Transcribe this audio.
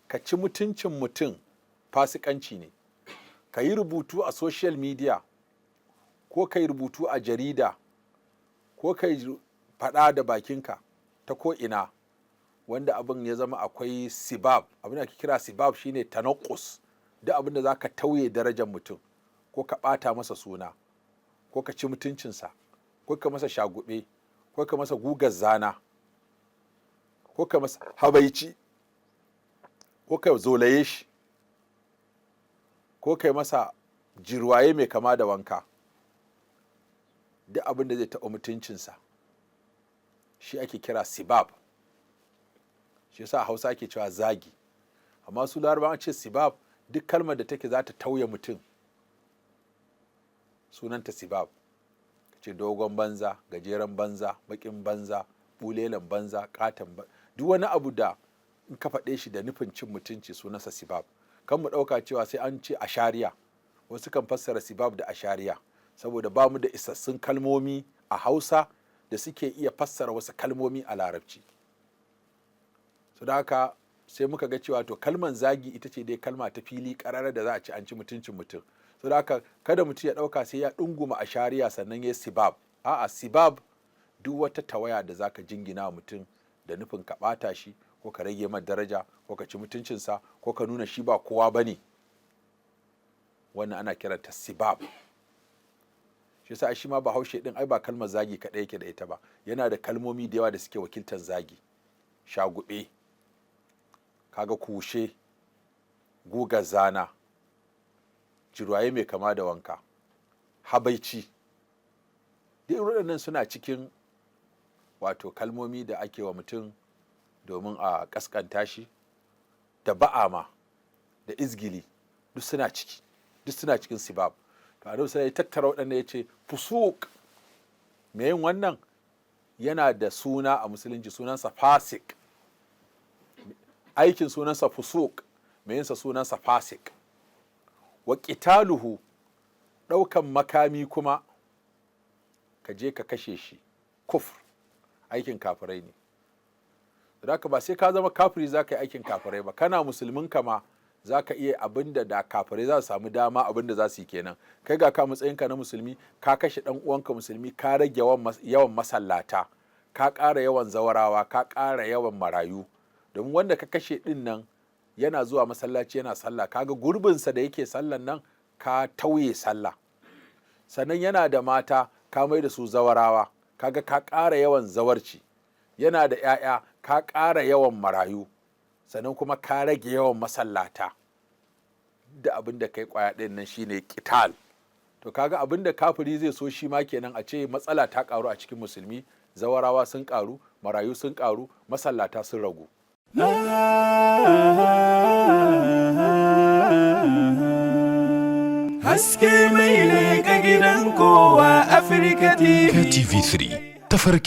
ka ci mutuncin mutum fasikanci ne. Ka yi rubutu a social media ko ka yi rubutu a jarida ko ka yi faɗa da bakinka ta ko'ina wanda abin ya zama akwai sibab. Abin da ake kira sibab shine tanakkus, duk abin da za ka tauye darajar mutum ko ka ɓata masa suna ko ka ci mutuncinsa ko ka masa shagube ko ka masa gugar zana ko ka masa habaici ko ka zolaye shi ko ka masa jirwaye mai kama da wanka, duk abin da zai taɓa mutuncinsa shi ake kira sibab. Shi yasa Hausa ake cewa zagi, amma su Larabawa ce sibab duk kalmar da take za ta tauye mutum sunanta sibab. Ce dogon banza, gajeren banza, bakin banza, bulelen banza, katon banza, duk wani abu da in ka faɗe shi da nufin cin mutunci sunansa sibab. Kan mu ɗauka cewa sai an ce ashariya, wasu kan fassara sibab da ashariya saboda ba mu da isassun kalmomi a Hausa da suke iya fassara wasu kalmomi a Larabci. So da haka sai muka ga cewa to kalman zagi ita ce dai kalma ta fili ƙarara da za a ci an ci mutuncin mutum. So da haka kada mutum ya ɗauka sai ya ɗunguma ashariya sannan ya sibab. A'a, sibab duk wata tawaya da zaka jingina mutum da nufin ka ɓata shi ko ka rage masa daraja ko ka ci mutuncinsa ko ka nuna shi ba kowa bane, wannan ana kiranta sibab. Shi yasa shi ma Bahaushe din ai ba kalmar zagi kaɗai yake da ita ba, yana da kalmomi da yawa da suke wakiltar zagi. Shagube, kaga kushe, gugar zana, jirwaye mai kama da wanka, habaici, duk waɗannan suna cikin wato kalmomi da ake wa mutum domin a kaskanta shi, da ba'a ma da izgili duk suna ciki, duk suna cikin sibab. To Annabi sai ya tattara waɗanda ya ce fusuk, me yin wannan yana da suna a musulunci, sunansa fasik. Aikin sunansa fusuk, me yinsa sunansa fasik. Wa qitaluhu, ɗaukan makami kuma ka je ka kashe shi, kufr, aikin kafirai ne. Da haka ba sai ka zama kafiri za ka yi aikin kafirai ba, kana musulmin ka ma za ka iya abin da kafirai za su samu dama abin da za su yi kenan. Kai ga ka matsayinka na musulmi ka kashe ɗan uwanka musulmi, ka rage yawan masallata, ka ƙara yawan zawarawa, ka ƙara yawan marayu. Domin wanda ka kashe ɗin nan yana zuwa masallaci yana sallah, kaga gurbinsa da yake sallan nan ka tauye sallah. Sannan yana da mata ka mai da su zawarawa, kaga ka ƙara yawan zawarci. Yana da 'ya'ya ka ƙara yawan marayu, sannan kuma ka rage yawan masallata. Da abin da kai kwaya ɗin nan shine qital. To kaga abin da kafiri zai so shi ma kenan, a ce matsala ta ƙaru a cikin musulmi, zawarawa sun ƙaru, marayu sun ƙaru, masallata sun ragu. Haske mai leƙa gidan kowa Afirka TV. TV3 tafarkin